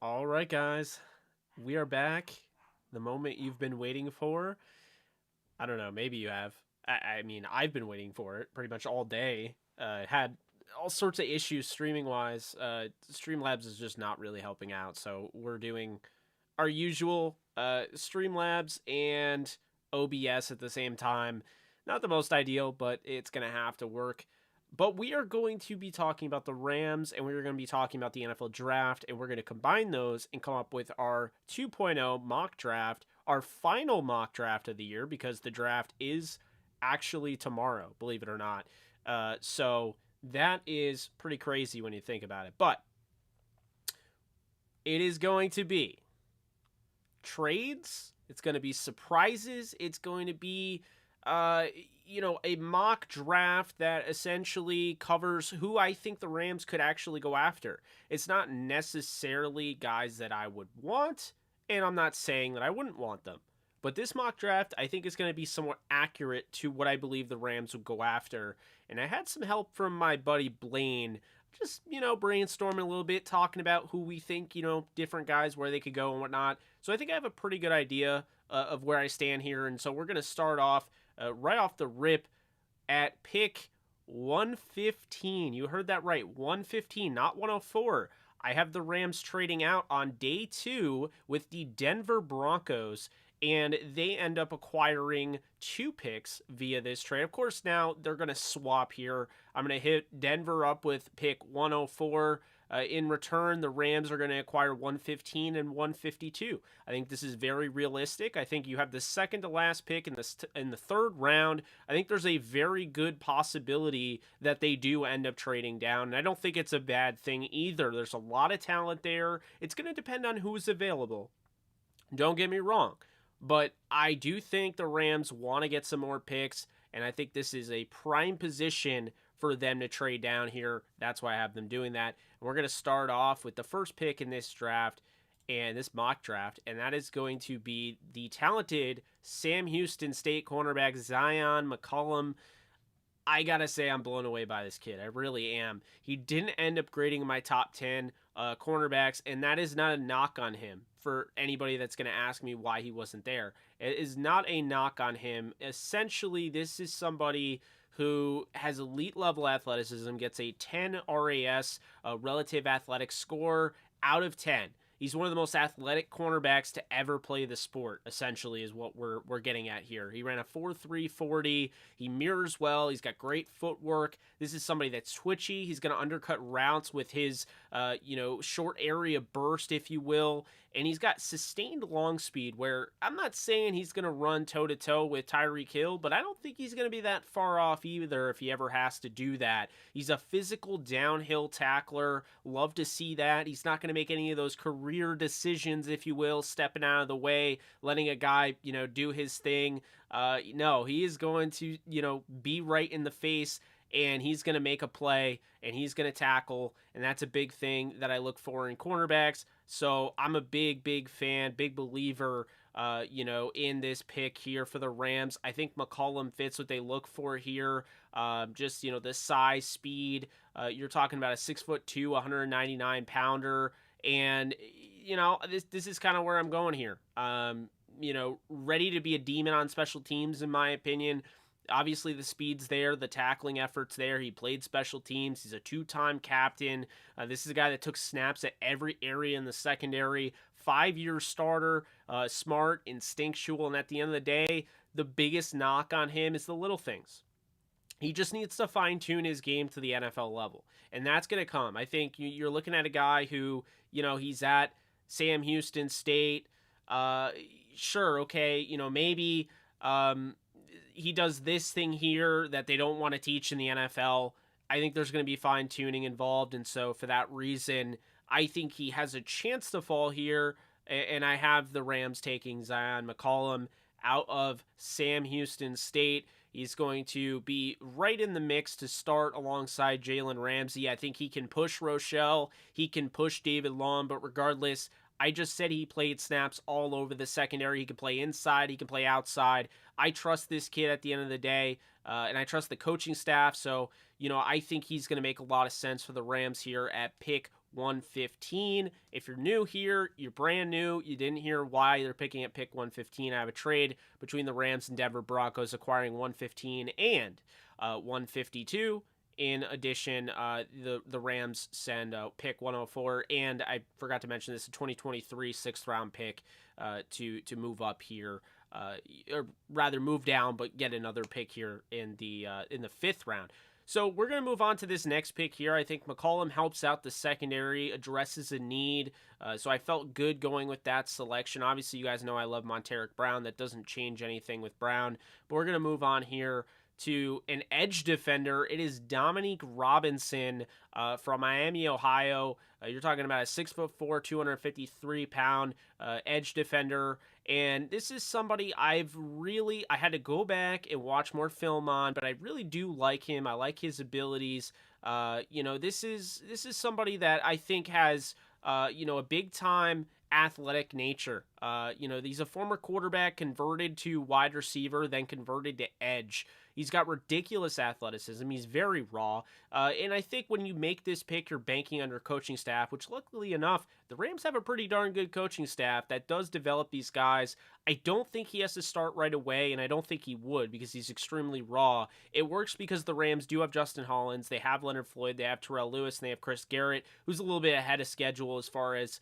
All right, guys, we are back. The moment you've been waiting for. I don't know, maybe you have. I mean, I've been waiting for it pretty much all day. Had all sorts of issues streaming wise. Streamlabs is just not really helping out, so we're doing our usual Streamlabs and OBS at the same time. Not the most ideal, but it's going to have to work. But we are going to be talking about the Rams and we're going to be talking about the NFL draft, and we're going to combine those and come up with our 2.0 mock draft, our final mock draft of the year, because the draft is actually tomorrow, believe it or not. So that is pretty crazy when you think about it. But it is going to be trades. It's going to be surprises. It's going to be, uh, a mock draft that essentially covers who I think the Rams could actually go after. It's not necessarily guys that I would want, and I'm not saying that I wouldn't want them. But this mock draft, I think, is going to be somewhat accurate to what I believe the Rams would go after. And I had some help from my buddy Blaine, just, brainstorming a little bit, talking about who we think, different guys, where they could go and whatnot. So I think I have a pretty good idea of where I stand here. And so we're going to start off right off the rip at pick 115. You heard that right, 115, not 104. I have the Rams trading out on day 2 with the Denver Broncos, and they end up acquiring 2 picks via this trade. Of course, now they're going to swap here. I'm going to hit Denver up with pick 104. In return, the Rams are going to acquire 115 and 152. I think this is very realistic. I think you have the second to last pick in the third round. I think there's a very good possibility that they do end up trading down, and I don't think it's a bad thing either. There's a lot of talent there. It's going to depend on who's available. Don't get me wrong. But I do think the Rams want to get some more picks, and I think this is a prime position for them to trade down here. That's why I have them doing that. And we're going to start off with the first pick in this draft and this mock draft, and that is going to be the talented Sam Houston State cornerback Zion McCollum. I gotta say, I'm blown away by this kid. I really am. He didn't end up grading my top 10 cornerbacks, and that is not a knock on him. For anybody that's going to ask me why he wasn't there, it is not a knock on him. Essentially, this is somebody who has elite level athleticism, gets a 10 RAS, relative athletic score out of 10. He's one of the most athletic cornerbacks to ever play the sport, essentially, is what we're getting at here. He ran a 4.3 40. He mirrors well. He's got great footwork. This is somebody that's twitchy. He's going to undercut routes with his, short area burst, if you will. And he's got sustained long speed, where I'm not saying he's going to run toe-to-toe with Tyreek Hill, but I don't think he's going to be that far off either if he ever has to do that. He's a physical downhill tackler. Love to see that. He's not going to make any of those career decisions, if you will, stepping out of the way, letting a guy, do his thing. No, he is going to, be right in the face, and he's going to make a play, and he's going to tackle, and that's a big thing that I look for in cornerbacks. So I'm a big fan, big believer, in this pick here for the Rams. I think McCollum fits what they look for here. Just, the size, speed. You're talking about a 6'2", 199 pounder, and this is kind of where I'm going here. Ready to be a demon on special teams, in my opinion. Obviously, the speed's there, the tackling effort's there. He played special teams. He's a 2-time captain. This is a guy that took snaps at every area in the secondary. 5-year starter, smart, instinctual, and at the end of the day, the biggest knock on him is the little things. He just needs to fine-tune his game to the NFL level, and that's going to come. I think you're looking at a guy who, he's at Sam Houston State. Sure, okay, maybe he does this thing here that they don't want to teach in the NFL. I think there's going to be fine-tuning involved, and so for that reason, I think he has a chance to fall here, and I have the Rams taking Zion McCollum out of Sam Houston State. He's going to be right in the mix to start alongside Jalen Ramsey. I think he can push Rochelle. He can push David Long, but regardless, I just said he played snaps all over the secondary. He can play inside. He can play outside. I trust this kid at the end of the day, and I trust the coaching staff. So, I think he's going to make a lot of sense for the Rams here at pick 115. If you're new here, you're brand new, you didn't hear why they're picking at pick 115. I have a trade between the Rams and Denver Broncos acquiring 115 and 152. In addition, the Rams send pick 104, and I forgot to mention this, a 2023 sixth round pick to move up here, or rather move down, but get another pick here in the fifth round. So we're going to move on to this next pick here. I think McCollum helps out the secondary, addresses a need. So I felt good going with that selection. Obviously, you guys know I love Monteric Brown. That doesn't change anything with Brown. But we're going to move on here to an edge defender. It is Dominique Robinson from Miami, Ohio. You're talking about a 6'4", 253-pound edge defender. And this is somebody I had to go back and watch more film on, but I really do like him. I like his abilities. This is somebody that I think has, a big time athletic nature. He's a former quarterback converted to wide receiver, then converted to edge. He's got ridiculous athleticism. He's very raw. And I think when you make this pick, you're banking on your coaching staff, which luckily enough, the Rams have a pretty darn good coaching staff that does develop these guys. I don't think he has to start right away, and I don't think he would because he's extremely raw. It works because the Rams do have Justin Hollins, they have Leonard Floyd, they have Terrell Lewis, and they have Chris Garrett, who's a little bit ahead of schedule as far as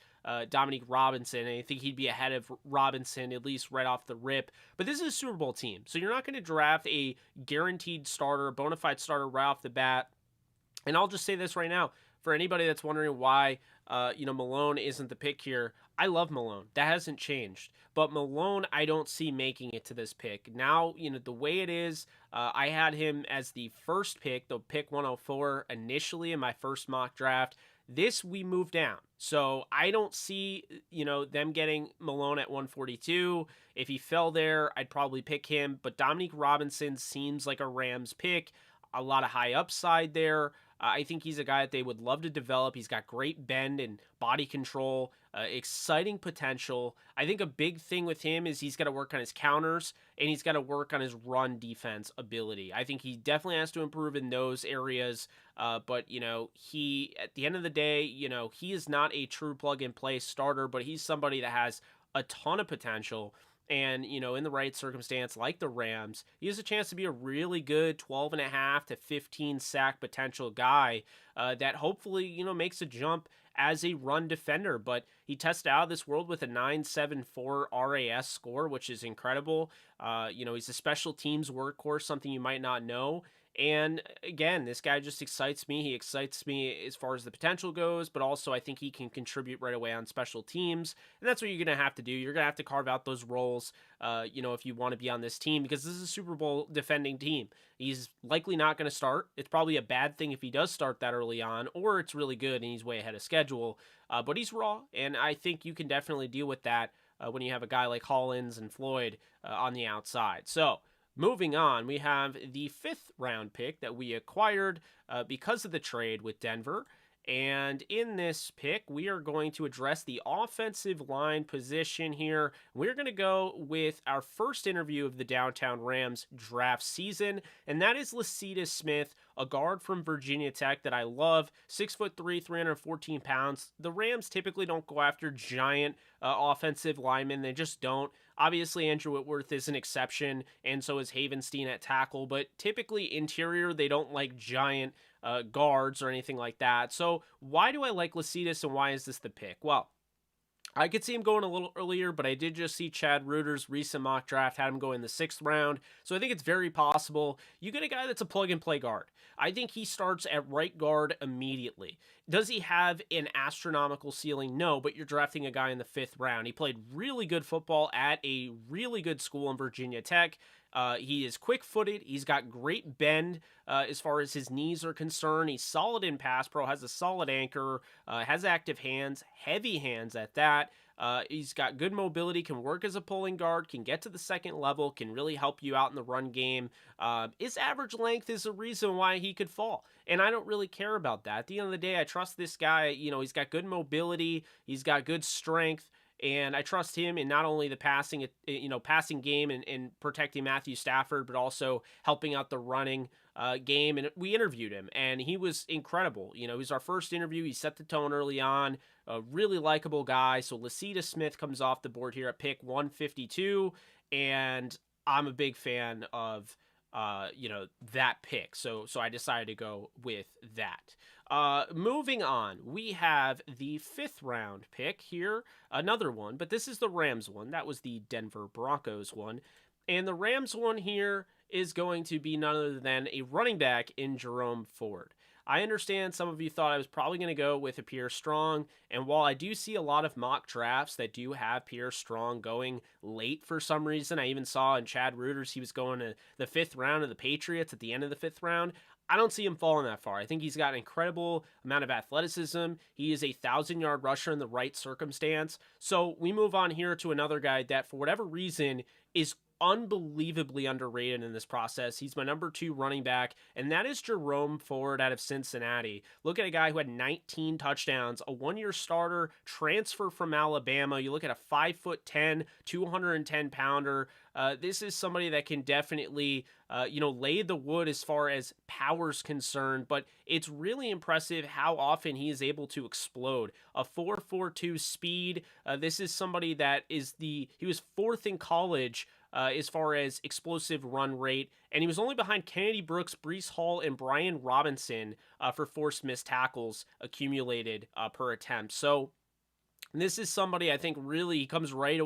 Dominique Robinson, and I think he'd be ahead of Robinson at least right off the rip. But this is a Super Bowl team, so you're not going to draft a guaranteed starter, a bona fide starter right off the bat. And I'll just say this right now, for anybody that's wondering why Malone isn't the pick here, I love Malone. That hasn't changed. But Malone, I don't see making it to this pick. Now, the way it is, I had him as the first pick, the pick 104 initially in my first mock draft. This we moved down. So I don't see, them getting Malone at 142. If he fell there, I'd probably pick him. But Dominique Robinson seems like a Rams pick. A lot of high upside there. I think he's a guy that they would love to develop. He's got great bend and body control, exciting potential. I think a big thing with him is he's got to work on his counters and he's got to work on his run defense ability. I think he definitely has to improve in those areas. But he, at the end of the day, he is not a true plug-and-play starter, but he's somebody that has a ton of potential. And, in the right circumstance, like the Rams, he has a chance to be a really good 12.5 to 15 sack potential guy that hopefully, makes a jump as a run defender. But he tested out of this world with a 9.74 RAS score, which is incredible. He's a special teams workhorse, something you might not know. And again, this guy just excites me. He excites me as far as the potential goes, but also I think he can contribute right away on special teams. And that's what you're going to have to do. You're going to have to carve out those roles, if you want to be on this team, because this is a Super Bowl defending team. He's likely not going to start. It's probably a bad thing if he does start that early on, or it's really good and he's way ahead of schedule. But he's raw, and I think you can definitely deal with that when you have a guy like Hollins and Floyd on the outside. So, moving on, we have the fifth round pick that we acquired because of the trade with Denver. And in this pick, we are going to address the offensive line position here. We're going to go with our first interview of the Downtown Rams draft season, and that is Lecitus Smith, a guard from Virginia Tech that I love, 6'3", 314 pounds. The Rams typically don't go after giant offensive linemen. They just don't. Obviously, Andrew Whitworth is an exception, and so is Havenstein at tackle, but typically interior, they don't like giant guards or anything like that. So why do I like Lecitus, and why is this the pick? Well, I could see him going a little earlier, but I did just see Chad Reuter's recent mock draft had him go in the 6th round. So I think it's very possible you get a guy that's a plug-and-play guard. I think he starts at right guard immediately. Does he have an astronomical ceiling? No, but you're drafting a guy in the 5th round. He played really good football at a really good school in Virginia Tech. He is quick-footed. He's got great bend as far as his knees are concerned. He's solid in pass pro, has a solid anchor, has active hands, heavy hands at that. He's got good mobility, can work as a pulling guard, can get to the second level, can really help you out in the run game. His average length is a reason why he could fall, and I don't really care about that. At the end of the day, I trust this guy. He's got good mobility, he's got good strength, and I trust him in not only the passing game and protecting Matthew Stafford, but also helping out the running. game, and we interviewed him, and he was incredible. He was our first interview. He set the tone early on. A really likable guy. So Lacita Smith comes off the board here at pick 152, and I'm a big fan of that pick. So I decided to go with that. Moving on, we have the 5th round pick here, another one, but this is the Rams one. That was the Denver Broncos one. And the Rams one here is going to be none other than a running back in Jerome Ford. I understand some of you thought I was probably going to go with a Pierre Strong, and while I do see a lot of mock drafts that do have Pierre Strong going late for some reason, I even saw in Chad Reuters he was going to the 5th round of the Patriots at the end of the 5th round. I don't see him falling that far. I think he's got an incredible amount of athleticism. He is a 1,000-yard rusher in the right circumstance. So we move on here to another guy that, for whatever reason, is unbelievably underrated in this process. He's my number 2 running back, and that is Jerome Ford out of Cincinnati. Look at a guy who had 19 touchdowns, a 1-year starter, transfer from Alabama. You look at a 5'10", 210-pounder. This is somebody that can definitely, lay the wood as far as power's concerned, but it's really impressive how often he is able to explode. A 4.42 speed. This is somebody that he was 4th in college as far as explosive run rate, and he was only behind Kennedy Brooks, Breece Hall, and Brian Robinson for forced missed tackles accumulated per attempt. So this is somebody I think really comes right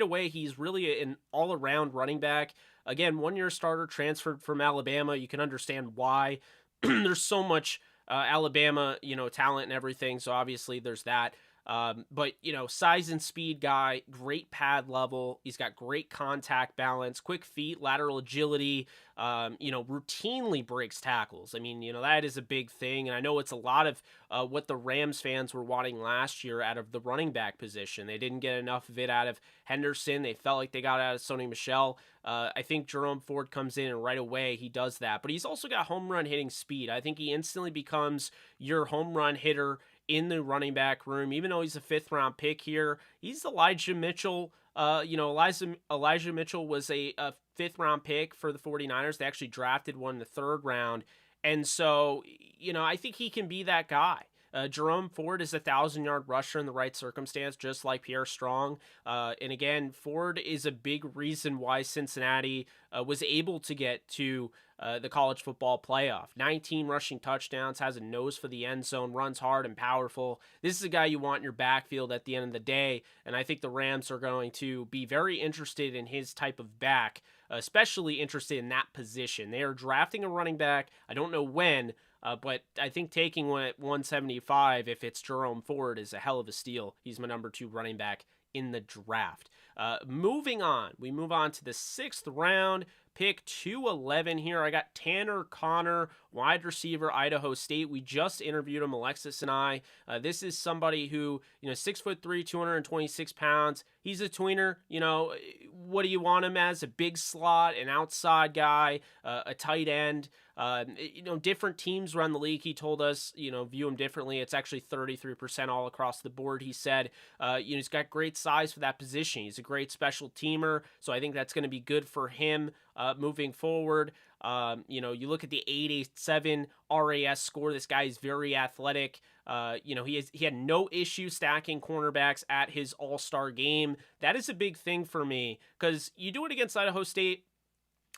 away. He's really an all-around running back. Again, 1-year starter, transferred from Alabama. You can understand why. There's so much Alabama, talent and everything. So obviously there's that. But size and speed guy, great pad level. He's got great contact balance, quick feet, lateral agility, routinely breaks tackles. I mean, that is a big thing. And I know it's a lot of what the Rams fans were wanting last year out of the running back position. They didn't get enough of it out of Henderson. They felt like they got out of Sony Michel. I think Jerome Ford comes in and right away he does that. But he's also got home run hitting speed. I think he instantly becomes your home run hitter in the running back room. Even though he's a 5th round pick here, he's Elijah Mitchell. Elijah Mitchell was a 5th round pick for the 49ers. They actually drafted one in the 3rd round. And so, I think he can be that guy. Jerome Ford is a 1,000-yard rusher in the right circumstance, just like Pierre Strong. And again, Ford is a big reason why Cincinnati was able to get to the college football playoff. 19 rushing touchdowns, has a nose for the end zone, runs hard and powerful. This is a guy you want in your backfield at the end of the day, and I think the Rams are going to be very interested in his type of back, especially interested in that position. They are drafting a running back. I don't know when, but I think taking one at 175, if it's Jerome Ford, is a hell of a steal. He's my number 2 running back in the draft. Moving on, we move on to the 6th round. Pick 211 here. I got Tanner Connor, wide receiver, Idaho State. We just interviewed him, Alexis and I. This is somebody who, 6'3", 226 pounds. He's a tweener. What do you want him as? A big slot, an outside guy, a tight end. Different teams around the league, he told us, view him differently. It's actually 33% all across the board, he said. He's got great size for that position. He's a great special teamer, so I think that's going to be good for him moving forward. You look at the 887 RAS score. This guy is very athletic. He had no issue stacking cornerbacks at his all-star game. That is a big thing for me because you do it against Idaho State.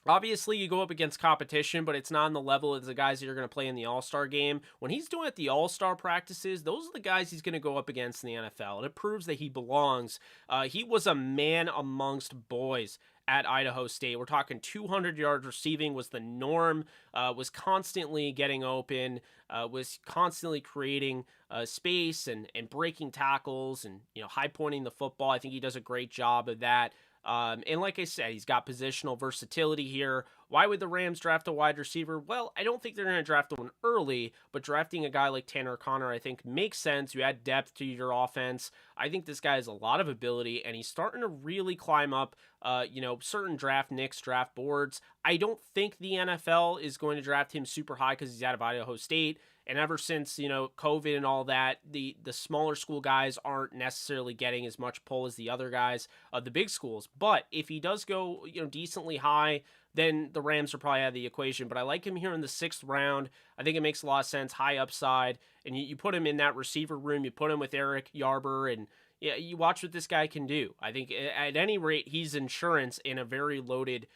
Obviously, you go up against competition, but it's not on the level as the guys that you're going to play in the All-Star game. When he's doing at the All-Star practices, those are the guys he's going to go up against in the NFL, and it proves that he belongs. He was a man amongst boys at Idaho State. We're talking 200 yards receiving was the norm, was constantly getting open, was constantly creating space and breaking tackles and high pointing the football. I think he does a great job of that. And like I said, he's got positional versatility here. Why would the Rams draft a wide receiver? Well, I don't think they're going to draft one early, but drafting a guy like Tanner Connor, I think, makes sense. You add depth to your offense. I think this guy has a lot of ability, and he's starting to really climb up, certain draft boards. I don't think the NFL is going to draft him super high because he's out of Idaho State. And ever since, COVID and all that, the smaller school guys aren't necessarily getting as much pull as the other guys of the big schools. But if he does go, decently high, then the Rams are probably out of the equation. But I like him here in the 6th round. I think it makes a lot of sense. High upside. And you put him in that receiver room. You put him with Eric Yarber, and yeah, you watch what this guy can do. I think at any rate, he's insurance in a very loaded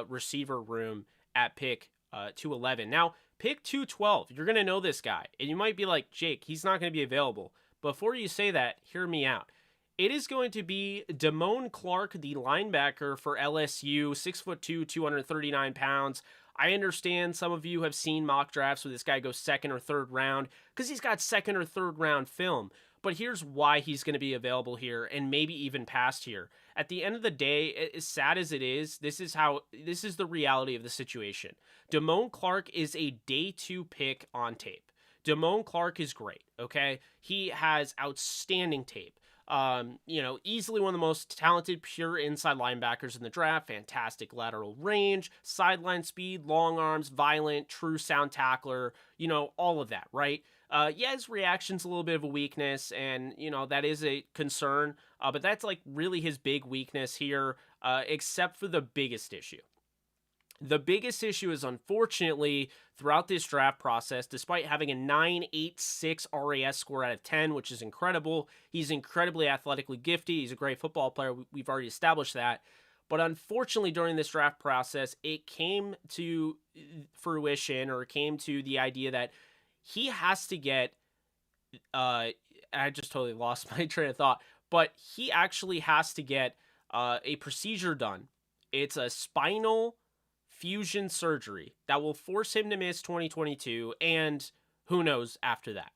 receiver room at pick 211. Now, pick 212, you're going to know this guy. And you might be like, Jake, he's not going to be available. Before you say that, hear me out. It is going to be Damone Clark, the linebacker for LSU, 6'2", 239 pounds. I understand some of you have seen mock drafts where this guy goes 2nd or 3rd round because he's got 2nd or 3rd round film. But here's why he's going to be available here and maybe even past here. At the end of the day, as sad as it is, this is the reality of the situation. Damone Clark is a day 2 pick on tape. Damone Clark is great, okay? He has outstanding tape. Easily one of the most talented pure inside linebackers in the draft. Fantastic lateral range, sideline speed, long arms, violent, true sound tackler, all of that, right? His reaction's a little bit of a weakness, and, that is a concern, but that's like really his big weakness here, except for the biggest issue. The biggest issue is, unfortunately, throughout this draft process, despite having a 9.86 RAS score out of 10, which is incredible, he's incredibly athletically gifted, he's a great football player, we've already established that, but unfortunately during this draft process, it came to fruition, or it came to the idea that he has to get, I just totally lost my train of thought, but he actually has to get a procedure done. It's a spinal fusion surgery that will force him to miss 2022, and who knows after that.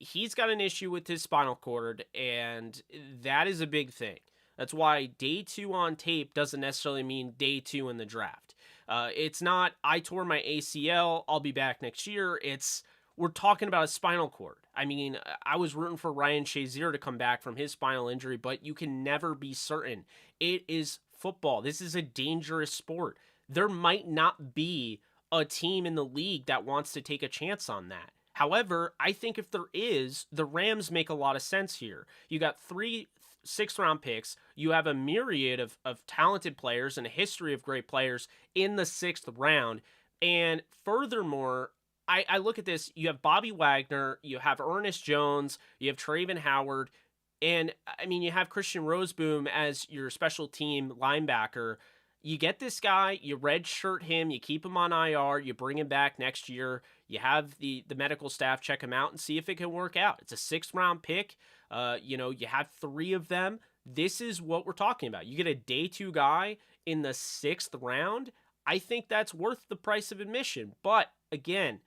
He's got an issue with his spinal cord, and that is a big thing. That's why day 2 on tape doesn't necessarily mean day 2 in the draft. It's not, I tore my ACL, I'll be back next year. We're talking about a spinal cord. I mean, I was rooting for Ryan Shazier to come back from his spinal injury, but you can never be certain. It is football. This is a dangerous sport. There might not be a team in the league that wants to take a chance on that. However, I think if there is, the Rams make a lot of sense here. You got 3 6th round picks. You have a myriad of talented players and a history of great players in the 6th round. And furthermore, I look at this, you have Bobby Wagner, you have Ernest Jones, you have Traven Howard, and I mean, you have Christian Roseboom as your special team linebacker. You get this guy, you redshirt him, you keep him on IR, you bring him back next year, you have the medical staff check him out and see if it can work out. It's a 6th round pick. You have 3 of them. This is what we're talking about. You get a day 2 guy in the 6th round. I think that's worth the price of admission. But again,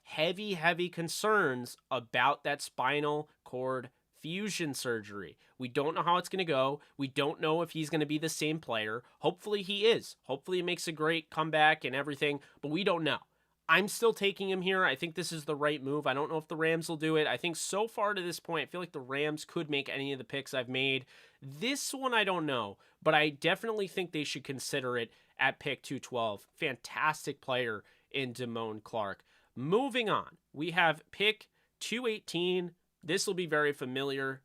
heavy concerns about that spinal cord fusion surgery. We don't know how it's going to go. We don't know if he's going to be the same player. Hopefully he is. Hopefully he makes a great comeback and everything, but we don't know. I'm still taking him here. I think this is the right move. I don't know if the Rams will do it. I think so far to this point, I feel like the Rams could make any of the picks I've made. This one, I don't know, but I definitely think they should consider it at pick 212. Fantastic player in Damone Clark. Moving on, we have pick 218. This will be very familiar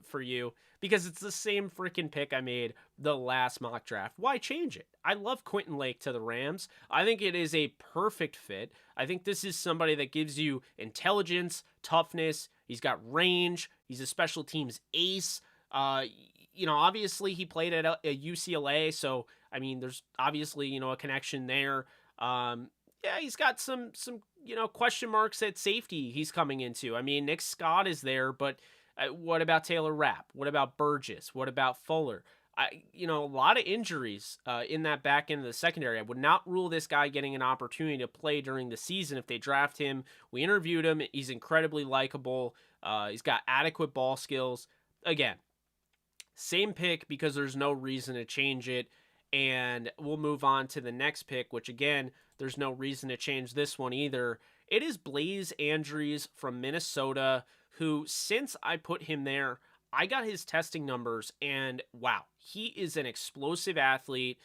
for you because it's the same freaking pick I made the last mock draft. Why change it? I love Quentin Lake to the Rams. I think it is a perfect fit. I think this is somebody that gives you intelligence, toughness. He's got range. He's a special teams ace. Obviously he played at UCLA, so I mean, there's obviously a connection there. He's got some question marks at safety he's coming into. I mean, Nick Scott is there, but what about Taylor Rapp? What about Burgess? What about Fuller? A lot of injuries in that back end of the secondary. I would not rule this guy getting an opportunity to play during the season if they draft him. We interviewed him. He's incredibly likable. He's got adequate ball skills. Again, same pick because there's no reason to change it. And we'll move on to the next pick, which again, there's no reason to change this one either. It is Blaze Andrews from Minnesota, who, since I put him there, I got his testing numbers, and wow, he is an explosive athlete.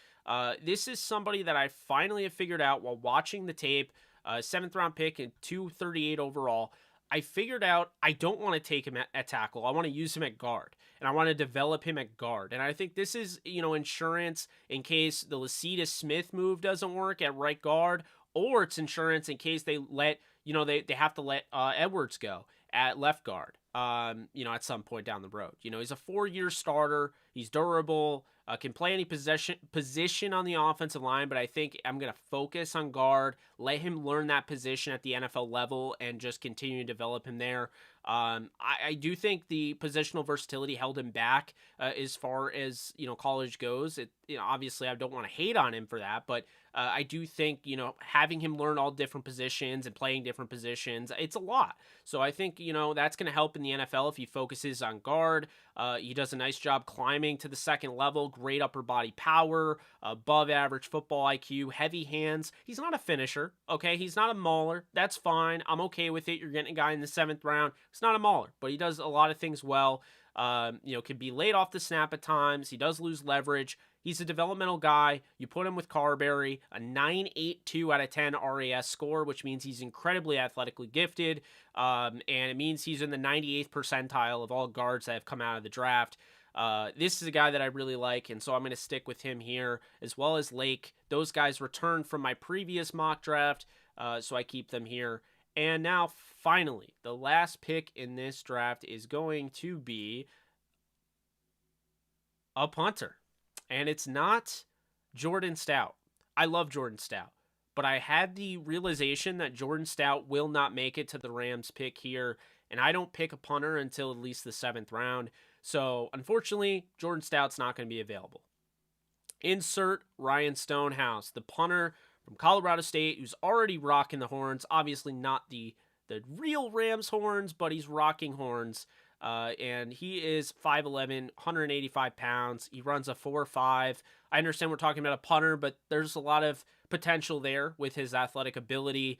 This is somebody that I finally have figured out while watching the tape. 7th round pick and 238 overall. I figured out I don't want to take him at tackle. I want to use him at guard, and I want to develop him at guard. And I think this is, insurance in case the Lacita Smith move doesn't work at right guard, or it's insurance in case they let, they have to let Edwards go at left guard, at some point down the road. He's a 4-year starter. He's durable, can play any position on the offensive line, but I think I'm going to focus on guard, let him learn that position at the NFL level, and just continue to develop him there. I do think the positional versatility held him back as far as, college goes. Obviously I don't want to hate on him for that, but I do think, having him learn all different positions and playing different positions, it's a lot. So I think, that's going to help in the NFL if he focuses on guard. He does a nice job climbing to the second level, great upper body power, above average football IQ, heavy hands. He's not a finisher, okay? He's not a mauler. That's fine. I'm okay with it. You're getting a guy in the 7th round. He's not a mauler, but he does a lot of things well. Can be laid off the snap at times. He does lose leverage. He's a developmental guy. You put him with Carberry, a 9.82 out of 10 RAS score, which means he's incredibly athletically gifted, and it means he's in the 98th percentile of all guards that have come out of the draft. This is a guy that I really like, and so I'm going to stick with him here, as well as Lake. Those guys returned from my previous mock draft, so I keep them here. And now, finally, the last pick in this draft is going to be a punter. And it's not Jordan Stout. I love Jordan Stout, but I had the realization that Jordan Stout will not make it to the Rams pick here, and I don't pick a punter until at least the 7th round. So, unfortunately, Jordan Stout's not going to be available. Insert Ryan Stonehouse, the punter from Colorado State, who's already rocking the horns. Obviously not the real Rams horns, but he's rocking horns. And he is 5'11", 185 pounds. He runs a 4.5. I understand we're talking about a punter, but there's a lot of potential there with his athletic ability.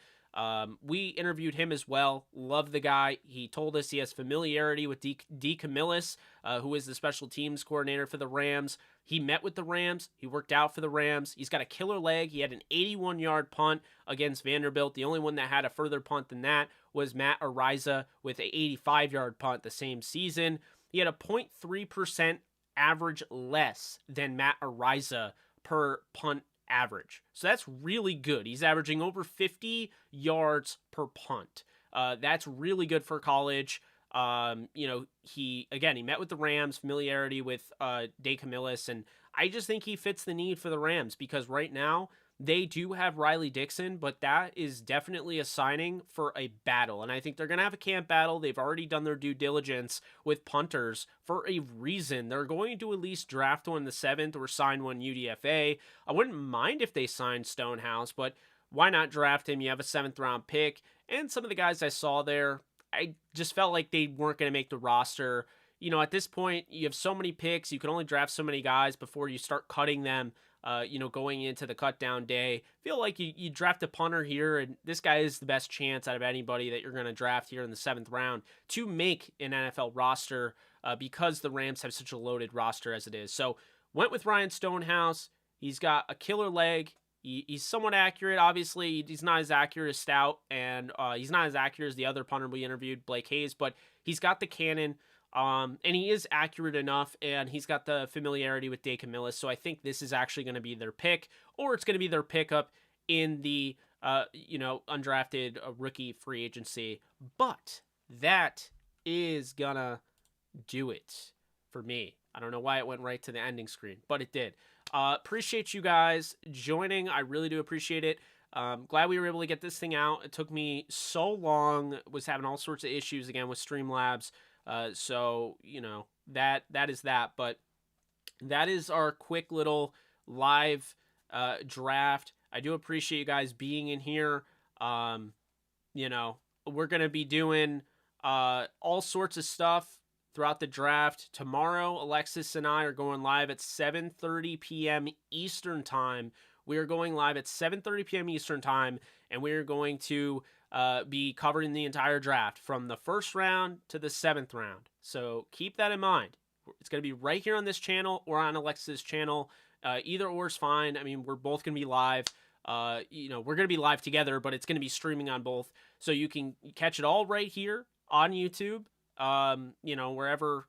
We interviewed him as well. Love the guy. He told us he has familiarity with D. Camillus, who is the special teams coordinator for the Rams. He met with the Rams. He worked out for the Rams. He's got a killer leg. He had an 81-yard punt against Vanderbilt. The only one that had a further punt than that was Matt Ariza with an 85-yard punt the same season. He had a 0.3% average less than Matt Ariza per punt average. So that's really good. He's averaging over 50 yards per punt. That's really good for college. He met with the Rams, familiarity with De Camillus, and I just think he fits the need for the Rams because right now they do have Riley Dixon, but that is definitely a signing for a battle. And I think they're going to have a camp battle. They've already done their due diligence with punters for a reason. They're going to at least draft one in the 7th or sign one UDFA. I wouldn't mind if they signed Stonehouse, but why not draft him? You have a 7th round pick. And some of the guys I saw there, I just felt like they weren't going to make the roster. At this point, you have so many picks. You can only draft so many guys before you start cutting them. Going into the cut down day, feel like you draft a punter here, and this guy is the best chance out of anybody that you're going to draft here in the 7th round to make an NFL roster because the Rams have such a loaded roster as it is. So went with Ryan Stonehouse. He's got a killer leg. He's somewhat accurate. Obviously, he's not as accurate as Stout, and he's not as accurate as the other punter we interviewed, Blake Hayes, but he's got the cannon. And he is accurate enough, and he's got the familiarity with De Camillus, so I think this is actually going to be their pick, or it's going to be their pickup in the, undrafted rookie free agency. But that is going to do it for me. I don't know why it went right to the ending screen, but it did. Appreciate you guys joining. I really do appreciate it. Glad we were able to get this thing out. It took me so long, was having all sorts of issues again with Streamlabs. That is that, but that is our quick little live draft. I do appreciate you guys being in here. We're going to be doing all sorts of stuff throughout the draft. Tomorrow, Alexis and I are going live at 7:30 p.m. Eastern Time. We are going live at 7:30 p.m. Eastern Time, and we are going to be covering the entire draft from the 1st round to the 7th round. So keep that in mind. It's going to be right here on this channel or on Alexa's channel. Either or is fine. I mean, we're both going to be live. We're going to be live together, but it's going to be streaming on both. So you can catch it all right here on YouTube, wherever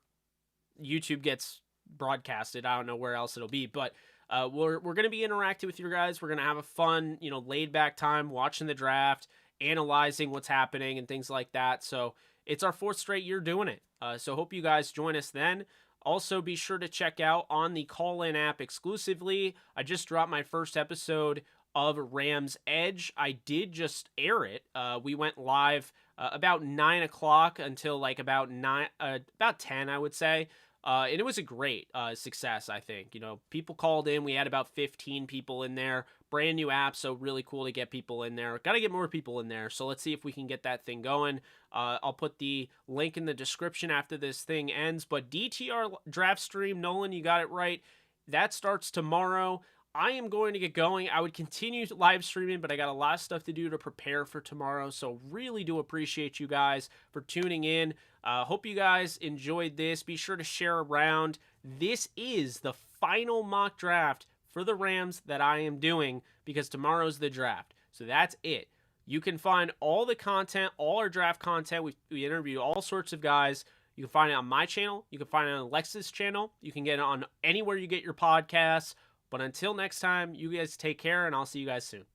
YouTube gets broadcasted. I don't know where else it'll be, but we're going to be interacting with you guys. We're going to have a fun, laid back time watching the draft, analyzing what's happening and things like that. So it's our 4th straight year doing it. So hope you guys join us then. Also, be sure to check out on the Call-In app exclusively. I just dropped my first episode of Rams Edge. I did just air it. We went live about 9 o'clock until like about 10, I would say. And it was a great success, I think. People called in. We had about 15 people in there. Brand new app, so really cool to get people in there. Got to get more people in there, so let's see if we can get that thing going. I'll put the link in the description after this thing ends. But DTR draft stream, Nolan, you got it right. That starts tomorrow. I am going to get going. I would continue live streaming, but I got a lot of stuff to do to prepare for tomorrow. So really do appreciate you guys for tuning in. Hope you guys enjoyed this. Be sure to share around. This is the final mock draft for the Rams that I am doing because tomorrow's the draft. So that's it. You can find all the content, all our draft content. We interview all sorts of guys. You can find it on my channel. You can find it on Alexa's channel. You can get it on anywhere you get your podcasts. But until next time, you guys take care, and I'll see you guys soon.